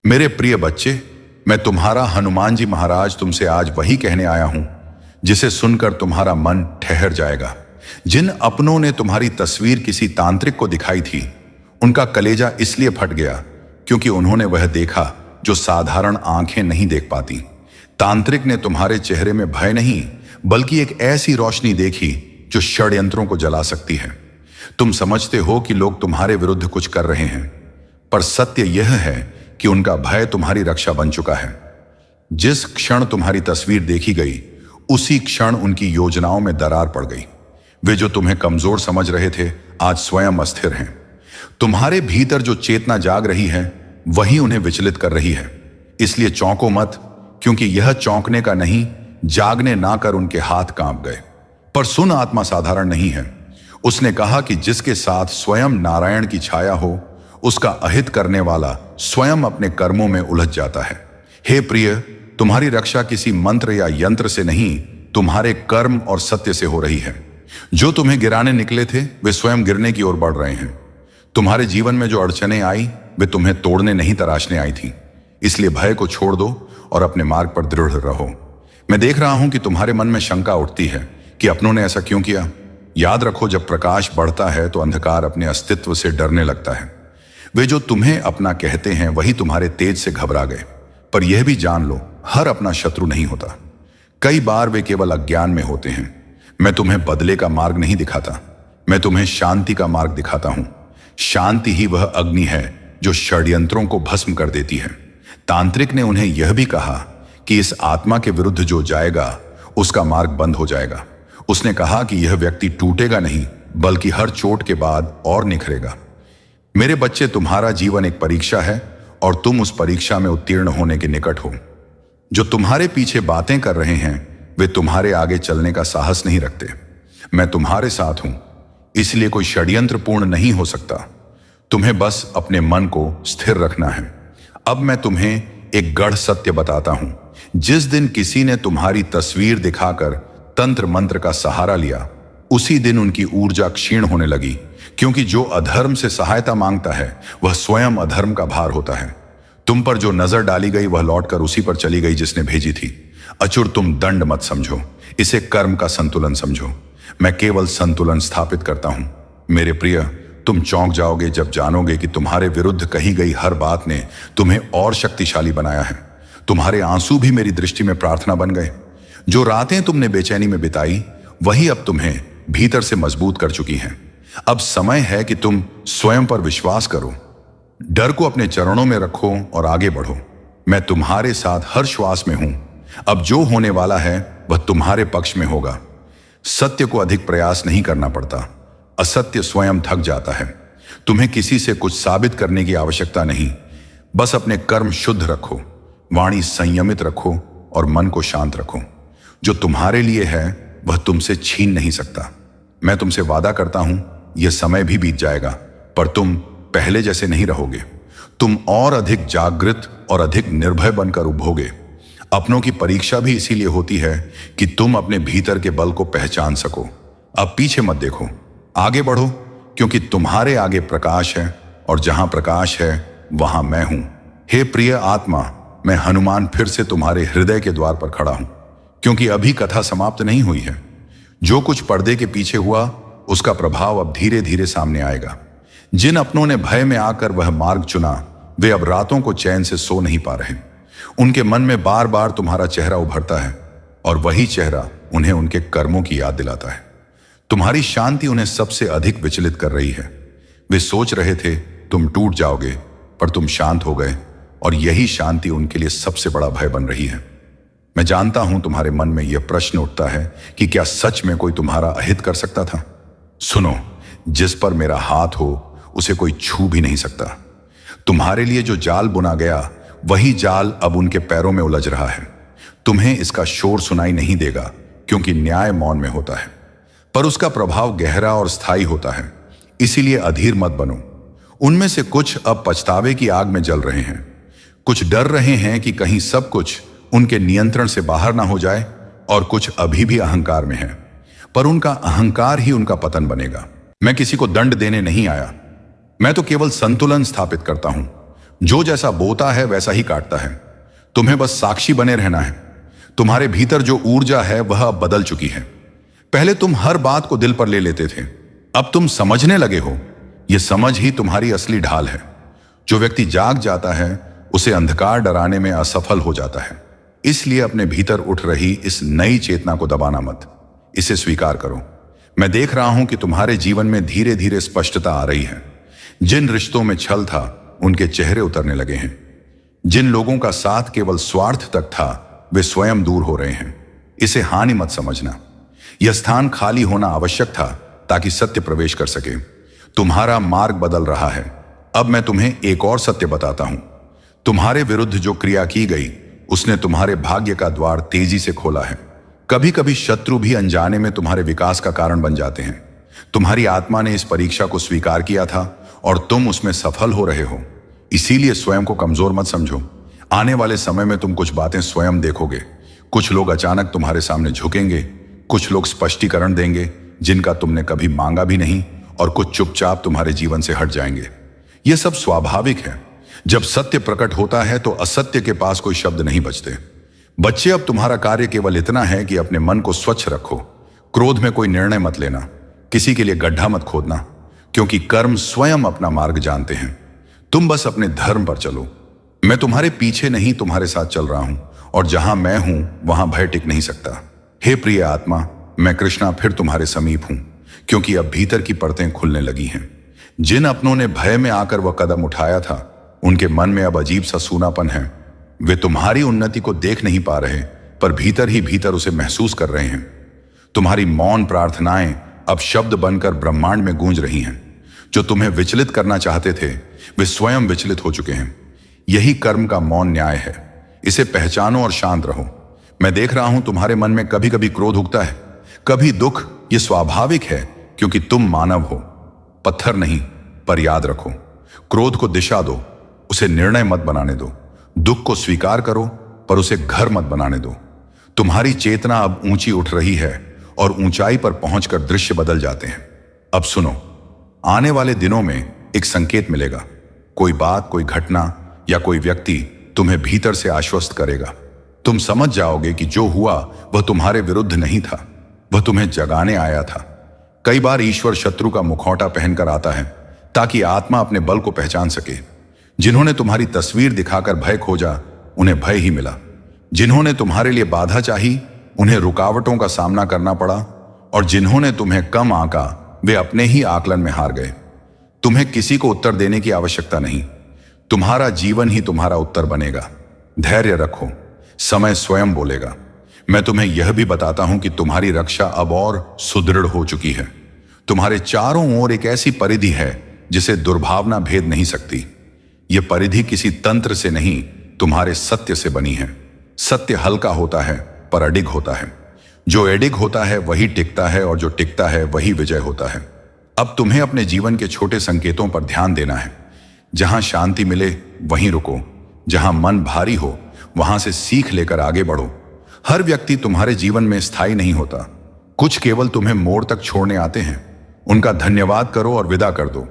मेरे प्रिय बच्चे, मैं तुम्हारा हनुमान जी महाराज तुमसे आज वही कहने आया हूं जिसे सुनकर तुम्हारा मन ठहर जाएगा। जिन अपनों ने तुम्हारी तस्वीर किसी तांत्रिक को दिखाई थी, उनका कलेजा इसलिए फट गया क्योंकि उन्होंने वह देखा जो साधारण आंखें नहीं देख पाती। तांत्रिक ने तुम्हारे चेहरे में भय नहीं, बल्कि एक ऐसी रोशनी देखी जो षड्यंत्रों को जला सकती है। तुम समझते हो कि लोग तुम्हारे विरुद्ध कुछ कर रहे हैं, पर सत्य यह है कि उनका भय तुम्हारी रक्षा बन चुका है। जिस क्षण तुम्हारी तस्वीर देखी गई, उसी क्षण उनकी योजनाओं में दरार पड़ गई। वे जो तुम्हें कमजोर समझ रहे थे, आज स्वयं अस्थिर हैं। तुम्हारे भीतर जो चेतना जाग रही है, वही उन्हें विचलित कर रही है। इसलिए चौंको मत, क्योंकि यह चौंकने का नहीं, जागने ना कर उनके हाथ कांप गए। पर सुन, आत्मा साधारण नहीं है। उसने कहा कि जिसके साथ स्वयं नारायण की छाया हो, उसका अहित करने वाला स्वयं अपने कर्मों में उलझ जाता है। हे प्रिय, तुम्हारी रक्षा किसी मंत्र या यंत्र से नहीं, तुम्हारे कर्म और सत्य से हो रही है। जो तुम्हें गिराने निकले थे, वे स्वयं गिरने की ओर बढ़ रहे हैं। तुम्हारे जीवन में जो अड़चनें आई, वे तुम्हें तोड़ने नहीं तराशने आई थी। इसलिए भय को छोड़ दो और अपने मार्ग पर दृढ़ रहो। मैं देख रहा हूं कि तुम्हारे मन में शंका उठती है कि अपनों ने ऐसा क्यों किया। याद रखो, जब प्रकाश बढ़ता है तो अंधकार अपने अस्तित्व से डरने लगता है। वे जो तुम्हें अपना कहते हैं, वही तुम्हारे तेज से घबरा गए। पर यह भी जान लो, हर अपना शत्रु नहीं होता। कई बार वे केवल अज्ञान में होते हैं। मैं तुम्हें बदले का मार्ग नहीं दिखाता, मैं तुम्हें शांति का मार्ग दिखाता हूं। शांति ही वह अग्नि है जो षड्यंत्रों को भस्म कर देती है। तांत्रिक ने उन्हें यह भी कहा कि इस आत्मा के विरुद्ध जो जाएगा, उसका मार्ग बंद हो जाएगा। उसने कहा कि यह व्यक्ति टूटेगा नहीं, बल्कि हर चोट के बाद और निखरेगा। मेरे बच्चे, तुम्हारा जीवन एक परीक्षा है और तुम उस परीक्षा में उत्तीर्ण होने के निकट हो। जो तुम्हारे पीछे बातें कर रहे हैं, वे तुम्हारे आगे चलने का साहस नहीं रखते। मैं तुम्हारे साथ हूं, इसलिए कोई षड्यंत्र पूर्ण नहीं हो सकता। तुम्हें बस अपने मन को स्थिर रखना है। अब मैं तुम्हें एक गढ़ सत्य बताता हूं। जिस दिन किसी ने तुम्हारी तस्वीर दिखाकर तंत्र मंत्र का सहारा लिया, उसी दिन उनकी ऊर्जा क्षीण होने लगी, क्योंकि जो अधर्म से सहायता मांगता है, वह स्वयं अधर्म का भार होता है। तुम पर जो नजर डाली गई, वह लौटकर उसी पर चली गई जिसने भेजी थी। अचुर, तुम दंड मत समझो, इसे कर्म का संतुलन समझो। मैं केवल संतुलन स्थापित करता हूं। मेरे प्रिय, तुम चौंक जाओगे जब जानोगे कि तुम्हारे विरुद्ध कही गई हर बात ने तुम्हें और शक्तिशाली बनाया है। तुम्हारे आंसू भी मेरी दृष्टि में प्रार्थना बन गए। जो रातें तुमने बेचैनी में बिताई, वही अब तुम्हें भीतर से मजबूत कर चुकी हैं। अब समय है कि तुम स्वयं पर विश्वास करो, डर को अपने चरणों में रखो और आगे बढ़ो। मैं तुम्हारे साथ हर श्वास में हूं। अब जो होने वाला है, वह तुम्हारे पक्ष में होगा। सत्य को अधिक प्रयास नहीं करना पड़ता, असत्य स्वयं थक जाता है। तुम्हें किसी से कुछ साबित करने की आवश्यकता नहीं। बस अपने कर्म शुद्ध रखो, वाणी संयमित रखो और मन को शांत रखो। जो तुम्हारे लिए है, वह तुमसे छीन नहीं सकता। मैं तुमसे वादा करता हूं, यह समय भी बीत जाएगा, पर तुम पहले जैसे नहीं रहोगे। तुम और अधिक जागृत और अधिक निर्भय बनकर उभरोगे। अपनों की परीक्षा भी इसीलिए होती है कि तुम अपने भीतर के बल को पहचान सको। अब पीछे मत देखो, आगे बढ़ो, क्योंकि तुम्हारे आगे प्रकाश है और जहां प्रकाश है, वहां मैं हूं। हे प्रिय आत्मा, मैं हनुमान फिर से तुम्हारे हृदय के द्वार पर खड़ा हूं, क्योंकि अभी कथा समाप्त नहीं हुई है। जो कुछ पर्दे के पीछे हुआ, उसका प्रभाव अब धीरे धीरे सामने आएगा। जिन अपनों ने भय में आकर वह मार्ग चुना, वे अब रातों को चैन से सो नहीं पा रहे। उनके मन में बार बार तुम्हारा चेहरा उभरता है और वही चेहरा उन्हें उनके कर्मों की याद दिलाता है। तुम्हारी शांति उन्हें सबसे अधिक विचलित कर रही है। वे सोच रहे थे तुम टूट जाओगे, पर तुम शांत हो गए और यही शांति उनके लिए सबसे बड़ा भय बन रही है। मैं जानता हूं तुम्हारे मन में यह प्रश्न उठता है कि क्या सच में कोई तुम्हारा अहित कर सकता था। सुनो, जिस पर मेरा हाथ हो, उसे कोई छू भी नहीं सकता। तुम्हारे लिए जो जाल बुना गया, वही जाल अब उनके पैरों में उलझ रहा है। तुम्हें इसका शोर सुनाई नहीं देगा, क्योंकि न्याय मौन में होता है, पर उसका प्रभाव गहरा और स्थायी होता है। इसीलिए अधीर मत बनो। उनमें से कुछ अब पछतावे की आग में जल रहे हैं। कुछ डर रहे हैं कि कहीं सब कुछ उनके नियंत्रण से बाहर ना हो जाए, और कुछ अभी भी अहंकार में है, पर उनका अहंकार ही उनका पतन बनेगा। मैं किसी को दंड देने नहीं आया, मैं तो केवल संतुलन स्थापित करता हूं। जो जैसा बोता है वैसा ही काटता है। तुम्हें बस साक्षी बने रहना है। तुम्हारे भीतर जो ऊर्जा है वह अब बदल चुकी है। पहले तुम हर बात को दिल पर ले लेते थे, अब तुम समझने लगे हो। यह समझ ही तुम्हारी असली ढाल है। जो व्यक्ति जाग जाता है उसे अंधकार डराने में असफल हो जाता है। इसलिए अपने भीतर उठ रही इस नई चेतना को दबाना मत, इसे स्वीकार करो। मैं देख रहा हूं कि तुम्हारे जीवन में धीरे धीरे स्पष्टता आ रही है। जिन रिश्तों में छल था उनके चेहरे उतरने लगे हैं। जिन लोगों का साथ केवल स्वार्थ तक था वे स्वयं दूर हो रहे हैं। इसे हानि मत समझना। यह स्थान खाली होना आवश्यक था ताकि सत्य प्रवेश कर सके। तुम्हारा मार्ग बदल रहा है। अब मैं तुम्हें एक और सत्य बताता हूं। तुम्हारे विरुद्ध जो क्रिया की गई उसने तुम्हारे भाग्य का द्वार तेजी से खोला है। कभी कभी शत्रु भी अनजाने में तुम्हारे विकास का कारण बन जाते हैं। तुम्हारी आत्मा ने इस परीक्षा को स्वीकार किया था और तुम उसमें सफल हो रहे हो। इसीलिए स्वयं को कमजोर मत समझो। आने वाले समय में तुम कुछ बातें स्वयं देखोगे। कुछ लोग अचानक तुम्हारे सामने झुकेंगे, कुछ लोग स्पष्टीकरण देंगे जिनका तुमने कभी मांगा भी नहीं, और कुछ चुपचाप तुम्हारे जीवन से हट जाएंगे। यह सब स्वाभाविक है। जब सत्य प्रकट होता है तो असत्य के पास कोई शब्द नहीं बचते। बच्चे, अब तुम्हारा कार्य केवल इतना है कि अपने मन को स्वच्छ रखो। क्रोध में कोई निर्णय मत लेना, किसी के लिए गड्ढा मत खोदना, क्योंकि कर्म स्वयं अपना मार्ग जानते हैं। तुम बस अपने धर्म पर चलो। मैं तुम्हारे पीछे नहीं, तुम्हारे साथ चल रहा हूं, और जहां मैं हूं वहां भय टिक नहीं सकता। हे प्रिय आत्मा, मैं कृष्णा फिर तुम्हारे समीप हूं, क्योंकि अब भीतर की परतें खुलने लगी हैं। जिन अपनों ने भय में आकर वह कदम उठाया था उनके मन में अब अजीब सा सूनापन है। वे तुम्हारी उन्नति को देख नहीं पा रहे, पर भीतर ही भीतर उसे महसूस कर रहे हैं। तुम्हारी मौन प्रार्थनाएं अब शब्द बनकर ब्रह्मांड में गूंज रही हैं। जो तुम्हें विचलित करना चाहते थे वे स्वयं विचलित हो चुके हैं। यही कर्म का मौन न्याय है। इसे पहचानो और शांत रहो। मैं देख रहा हूं तुम्हारे मन में कभी कभी क्रोध उगता है, कभी दुख। यह स्वाभाविक है, क्योंकि तुम मानव हो, पत्थर नहीं। पर याद रखो, क्रोध को दिशा दो, उसे निर्णय मत बनाने दो। दुख को स्वीकार करो, पर उसे घर मत बनाने दो। तुम्हारी चेतना अब ऊंची उठ रही है और ऊंचाई पर पहुंचकर दृश्य बदल जाते हैं। अब सुनो, आने वाले दिनों में एक संकेत मिलेगा। कोई बात, कोई घटना या कोई व्यक्ति तुम्हें भीतर से आश्वस्त करेगा। तुम समझ जाओगे कि जो हुआ वह तुम्हारे विरुद्ध नहीं था, वह तुम्हें जगाने आया था। कई बार ईश्वर शत्रु का मुखौटा पहनकर आता है ताकि आत्मा अपने बल को पहचान सके। जिन्होंने तुम्हारी तस्वीर दिखाकर भय खोजा उन्हें भय ही मिला। जिन्होंने तुम्हारे लिए बाधा चाही उन्हें रुकावटों का सामना करना पड़ा, और जिन्होंने तुम्हें कम आंका वे अपने ही आकलन में हार गए। तुम्हें किसी को उत्तर देने की आवश्यकता नहीं। तुम्हारा जीवन ही तुम्हारा उत्तर बनेगा। धैर्य रखो, समय स्वयं बोलेगा। मैं तुम्हें यह भी बताता हूं कि तुम्हारी रक्षा अब और सुदृढ़ हो चुकी है। तुम्हारे चारों ओर एक ऐसी परिधि है जिसे दुर्भावना भेद नहीं सकती। यह परिधि किसी तंत्र से नहीं, तुम्हारे सत्य से बनी है। सत्य हल्का होता है पर अडिग होता है। जो अडिग होता है वही टिकता है, और जो टिकता है वही विजय होता है। अब तुम्हें अपने जीवन के छोटे संकेतों पर ध्यान देना है। जहां शांति मिले वहीं रुको, जहां मन भारी हो वहां से सीख लेकर आगे बढ़ो। हर व्यक्ति तुम्हारे जीवन में स्थायी नहीं होता। कुछ केवल तुम्हें मोड़ तक छोड़ने आते हैं। उनका धन्यवाद करो और विदा कर दो।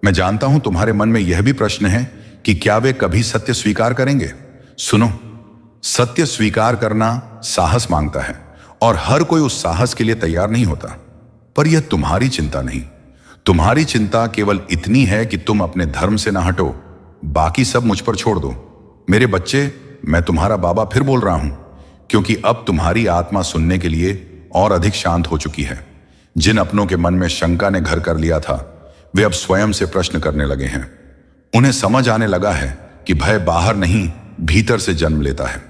मैं जानता हूं तुम्हारे मन में यह भी प्रश्न है कि क्या वे कभी सत्य स्वीकार करेंगे। सुनो, सत्य स्वीकार करना साहस मांगता है, और हर कोई उस साहस के लिए तैयार नहीं होता। पर यह तुम्हारी चिंता नहीं। तुम्हारी चिंता केवल इतनी है कि तुम अपने धर्म से ना हटो, बाकी सब मुझ पर छोड़ दो। मेरे बच्चे, मैं तुम्हारा बाबा फिर बोल रहा हूं, क्योंकि अब तुम्हारी आत्मा सुनने के लिए और अधिक शांत हो चुकी है। जिन अपनों के मन में शंका ने घर कर लिया था वे अब स्वयं से प्रश्न करने लगे हैं। उन्हें समझ आने लगा है कि भय बाहर नहीं, भीतर से जन्म लेता है।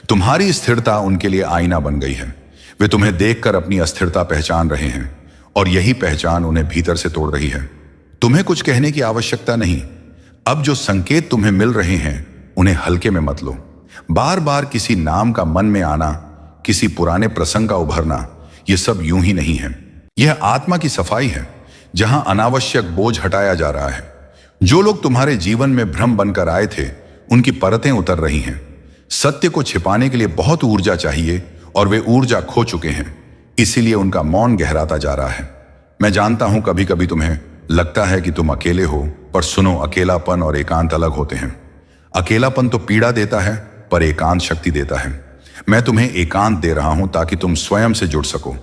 तुम्हारी स्थिरता उनके लिए आईना बन गई है। वे तुम्हें देखकर अपनी अस्थिरता पहचान रहे हैं, और यही पहचान उन्हें भीतर से तोड़ रही है। तुम्हें कुछ कहने की आवश्यकता नहीं। अब जो संकेत तुम्हें मिल रहे हैं उन्हें हल्के में मत लो। बार बार किसी नाम का मन में आना, किसी पुराने प्रसंग का उभरना, यह सब यूं ही नहीं है। यह आत्मा की सफाई है, जहां अनावश्यक बोझ हटाया जा रहा है। जो लोग तुम्हारे जीवन में भ्रम बनकर आए थे उनकी परतें उतर रही हैं। सत्य को छिपाने के लिए बहुत ऊर्जा चाहिए, और वे ऊर्जा खो चुके हैं। इसीलिए उनका मौन गहराता जा रहा है। मैं जानता हूं कभी कभी तुम्हें लगता है कि तुम अकेले हो, पर सुनो, अकेलापन और एकांत अलग होते हैं। अकेलापन तो पीड़ा देता है, पर एकांत शक्ति देता है। मैं तुम्हें एकांत दे रहा हूं ताकि तुम स्वयं से जुड़ सको।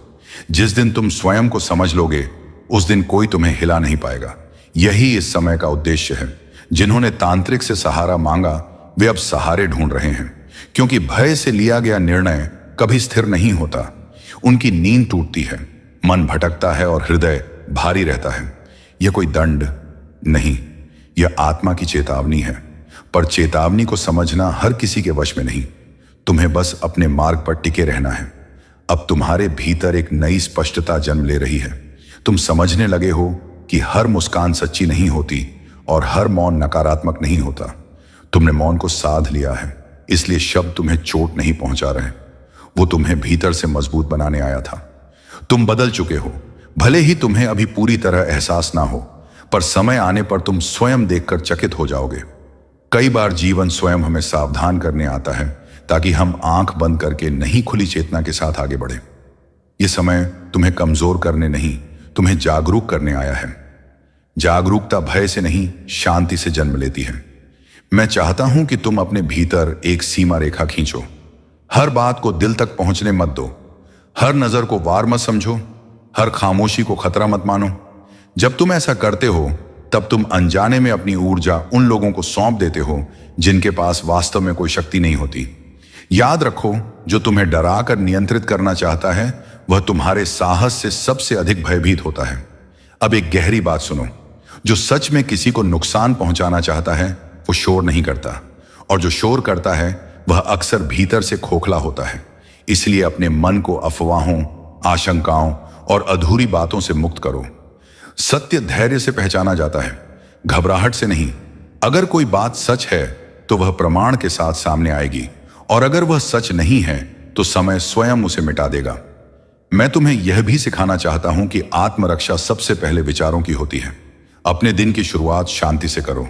जिस दिन तुम स्वयं को समझ लोगे, उस दिन कोई तुम्हें हिला नहीं पाएगा। यही इस समय का उद्देश्य है। जिन्होंने तांत्रिक से सहारा मांगा, वे अब सहारे ढूंढ रहे हैं, क्योंकि भय से लिया गया निर्णय कभी स्थिर नहीं होता। उनकी नींद टूटती है, मन भटकता है और हृदय भारी रहता है। यह कोई दंड नहीं, यह आत्मा की चेतावनी है। पर चेतावनी को समझना हर किसी के वश में नहीं। तुम्हें बस अपने मार्ग पर टिके रहना है। अब तुम्हारे भीतर एक नई स्पष्टता जन्म ले रही है। तुम समझने लगे हो कि हर मुस्कान सच्ची नहीं होती और हर मौन नकारात्मक नहीं होता। तुमने मौन को साध लिया है, इसलिए शब्द तुम्हें चोट नहीं पहुंचा रहे। वो तुम्हें भीतर से मजबूत बनाने आया था। तुम बदल चुके हो, भले ही तुम्हें अभी पूरी तरह एहसास ना हो, पर समय आने पर तुम स्वयं देखकर चकित हो जाओगे। कई बार जीवन स्वयं हमें सावधान करने आता है, ताकि हम आंख बंद करके नहीं खुली चेतना के साथ आगे बढ़े। यह समय तुम्हें कमजोर करने नहीं, तुम्हें जागरूक करने आया है। जागरूकता भय से नहीं, शांति से जन्म लेती है। मैं चाहता हूं कि तुम अपने भीतर एक सीमा रेखा खींचो। हर बात को दिल तक पहुंचने मत दो, हर नजर को वार मत समझो, हर खामोशी को खतरा मत मानो। जब तुम ऐसा करते हो, तब तुम अनजाने में अपनी ऊर्जा उन लोगों को सौंप देते हो जिनके पास वास्तव में कोई शक्ति नहीं होती। याद रखो, जो तुम्हें डरा कर नियंत्रित करना चाहता है, वह तुम्हारे साहस से सबसे अधिक भयभीत होता है। अब एक गहरी बात सुनो, जो सच में किसी को नुकसान पहुंचाना चाहता है, वो शोर नहीं करता, और जो शोर करता है वह अक्सर भीतर से खोखला होता है। इसलिए अपने मन को अफवाहों, आशंकाओं और अधूरी बातों से मुक्त करो। सत्य धैर्य से पहचाना जाता है, घबराहट से नहीं। अगर कोई बात सच है तो वह प्रमाण के साथ सामने आएगी, और अगर वह सच नहीं है तो समय स्वयं उसे मिटा देगा। मैं तुम्हें यह भी सिखाना चाहता हूं कि आत्मरक्षा सबसे पहले विचारों की होती है। अपने दिन की शुरुआत शांति से करो।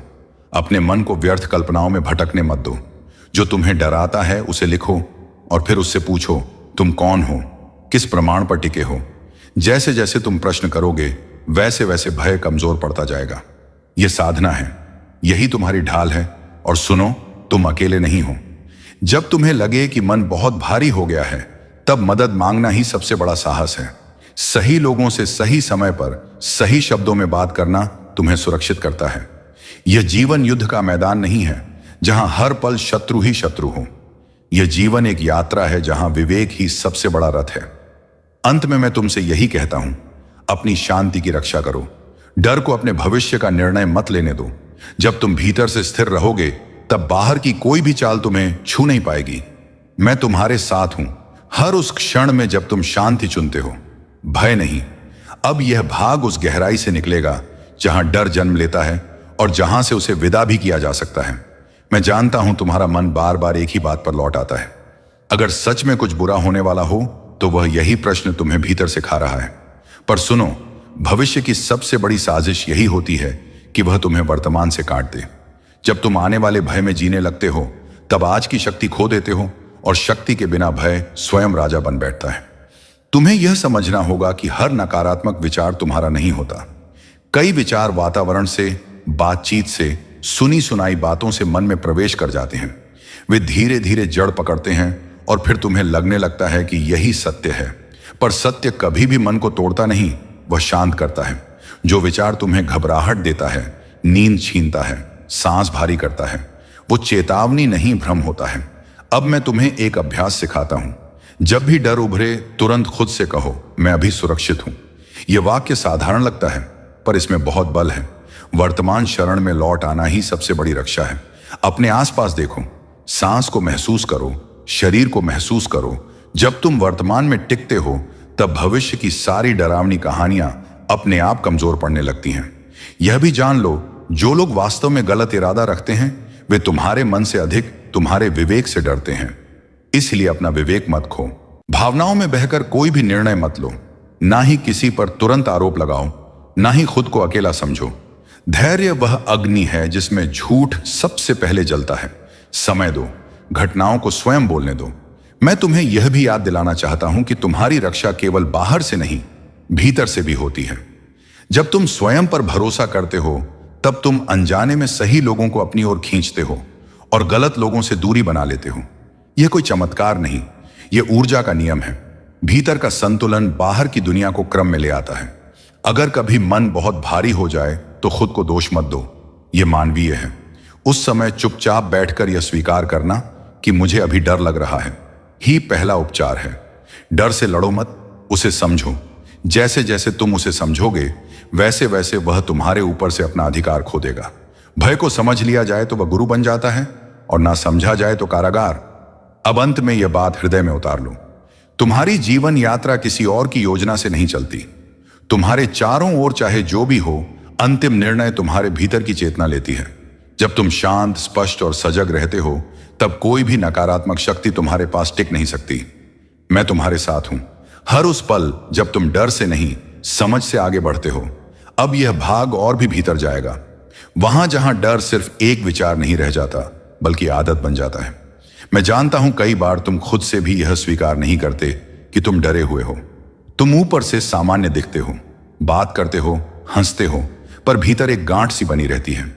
अपने मन को व्यर्थ कल्पनाओं में भटकने मत दो। जो तुम्हें डराता है उसे लिखो और फिर उससे पूछो, तुम कौन हो, किस प्रमाण पर टिके हो। जैसे जैसे तुम प्रश्न करोगे, वैसे वैसे भय कमजोर पड़ता जाएगा। यह साधना है, यही तुम्हारी ढाल है। और सुनो, तुम अकेले नहीं हो। जब तुम्हें लगे कि मन बहुत भारी हो गया है, तब मदद मांगना ही सबसे बड़ा साहस है। सही लोगों से सही समय पर सही शब्दों में बात करना तुम्हें सुरक्षित करता है। यह जीवन युद्ध का मैदान नहीं है जहां हर पल शत्रु ही शत्रु हो। यह जीवन एक यात्रा है जहां विवेक ही सबसे बड़ा रथ है। अंत में मैं तुमसे यही कहता हूं, अपनी शांति की रक्षा करो। डर को अपने भविष्य का निर्णय मत लेने दो। जब तुम भीतर से स्थिर रहोगे, तब बाहर की कोई भी चाल तुम्हें छू नहीं पाएगी। मैं तुम्हारे साथ हूं हर उस क्षण में जब तुम शांति चुनते हो, भय नहीं। अब यह भाग उस गहराई से निकलेगा जहां डर जन्म लेता है और जहां से उसे विदा भी किया जा सकता है। मैं जानता हूं तुम्हारा मन बार बार एक ही बात पर लौट आता है। अगर सच में कुछ बुरा होने वाला हो तो वह यही प्रश्न तुम्हें भीतर से खा रहा है। पर सुनो, भविष्य की सबसे बड़ी साजिश यही होती है कि वह तुम्हें वर्तमान से काट दे। जब तुम आने वाले भय में जीने लगते हो, तब आज की शक्ति खो देते हो, और शक्ति के बिना भय स्वयं राजा बन बैठता है। तुम्हें यह समझना होगा कि हर नकारात्मक विचार तुम्हारा नहीं होता। कई विचार वातावरण से, बातचीत से, सुनी सुनाई बातों से मन में प्रवेश कर जाते हैं। वे धीरे धीरे जड़ पकड़ते हैं और फिर तुम्हें लगने लगता है कि यही सत्य है। पर सत्य कभी भी मन को तोड़ता नहीं, वह शांत करता है। जो विचार तुम्हें घबराहट देता है, नींद छीनता है, सांस भारी करता है, वो चेतावनी नहीं, भ्रम होता है। अब मैं तुम्हें एक अभ्यास सिखाता हूं। जब भी डर उभरे, तुरंत खुद से कहो, मैं अभी सुरक्षित हूं। यह वाक्य साधारण लगता है, पर इसमें बहुत बल है। वर्तमान शरण में लौट आना ही सबसे बड़ी रक्षा है। अपने आसपास देखो, सांस को महसूस करो, शरीर को महसूस करो। जब तुम वर्तमान में टिकते हो, तब भविष्य की सारी डरावनी कहानियां अपने आप कमजोर पड़ने लगती हैं। यह भी जान लो, जो लोग वास्तव में गलत इरादा रखते हैं, वे तुम्हारे मन से अधिक तुम्हारे विवेक से डरते हैं। इसलिए अपना विवेक मत खो। भावनाओं में बहकर कोई भी निर्णय मत लो। ना ही किसी पर तुरंत आरोप लगाओ, ना ही खुद को अकेला समझो। धैर्य वह अग्नि है जिसमें झूठ सबसे पहले जलता है। समय दो, घटनाओं को स्वयं बोलने दो। मैं तुम्हें यह भी याद दिलाना चाहता हूं कि तुम्हारी रक्षा केवल बाहर से नहीं, भीतर से भी होती है। जब तुम स्वयं पर भरोसा करते हो, तब तुम अनजाने में सही लोगों को अपनी ओर खींचते हो, और गलत लोगों से दूरी बना लेते हो। यह कोई चमत्कार नहीं, यह ऊर्जा का नियम है। भीतर का संतुलन बाहर की दुनिया को क्रम में ले आता है। अगर कभी मन बहुत भारी हो जाए तो खुद को दोष मत दो, यह मानवीय है। उस समय चुपचाप बैठकर यह स्वीकार करना कि मुझे अभी डर लग रहा है ही पहला उपचार है। डर से लड़ो मत, उसे समझो। जैसे जैसे तुम उसे समझोगे वैसे वैसे वह तुम्हारे ऊपर से अपना अधिकार खो देगा। भय को समझ लिया जाए तो वह गुरु बन जाता है और ना समझा जाए तो कारागार। अब अंत में यह बात हृदय में उतार लो, तुम्हारी जीवन यात्रा किसी और की योजना से नहीं चलती। तुम्हारे चारों ओर चाहे जो भी हो, अंतिम निर्णय तुम्हारे भीतर की चेतना लेती है। जब तुम शांत, स्पष्ट और सजग रहते हो तब कोई भी नकारात्मक शक्ति तुम्हारे पास टिक नहीं सकती। मैं तुम्हारे साथ हूं हर उस पल जब तुम डर से नहीं, समझ से आगे बढ़ते हो। अब यह भाग और भी भीतर जाएगा, वहां जहां डर सिर्फ एक विचार नहीं रह जाता बल्कि आदत बन जाता है। मैं जानता हूं कई बार तुम खुद से भी यह स्वीकार नहीं करते कि तुम डरे हुए हो। तुम ऊपर से सामान्य दिखते हो, बात करते हो, हंसते हो, पर भीतर एक गांठ सी बनी रहती है।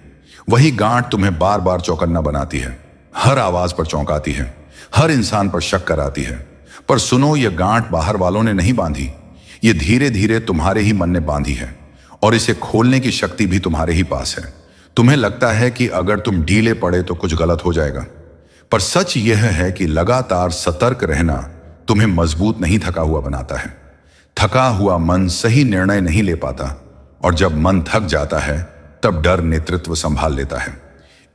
वही गांठ तुम्हें बार बार चौकन्ना बनाती है, हर आवाज पर चौंकाती है, हर इंसान पर शक कराती है। पर सुनो, यह गांठ बाहर वालों ने नहीं बांधी, ये धीरे धीरे तुम्हारे ही मन ने बांधी है और इसे खोलने की शक्ति भी तुम्हारे ही पास है। तुम्हें लगता है कि अगर तुम ढीले पड़े तो कुछ गलत हो जाएगा, पर सच यह है कि लगातार सतर्क रहना तुम्हें मजबूत नहीं थका हुआ बनाता है। थका हुआ मन सही निर्णय नहीं ले पाता और जब मन थक जाता है तब डर नेतृत्व संभाल लेता है।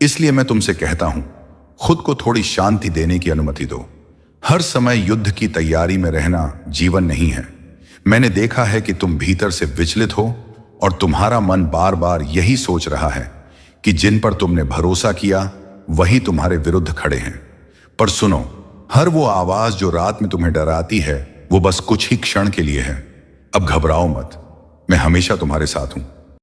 इसलिए मैं तुमसे कहता हूं, खुद को थोड़ी शांति देने की अनुमति दो। हर समय युद्ध की तैयारी में रहना जीवन नहीं है। मैंने देखा है कि तुम भीतर से विचलित हो और तुम्हारा मन बार बार यही सोच रहा है कि जिन पर तुमने भरोसा किया वही तुम्हारे विरुद्ध खड़े हैं। पर सुनो, हर वो आवाज जो रात में तुम्हें डराती है वो बस कुछ ही क्षण के लिए है। अब घबराओ मत, मैं हमेशा तुम्हारे साथ हूं।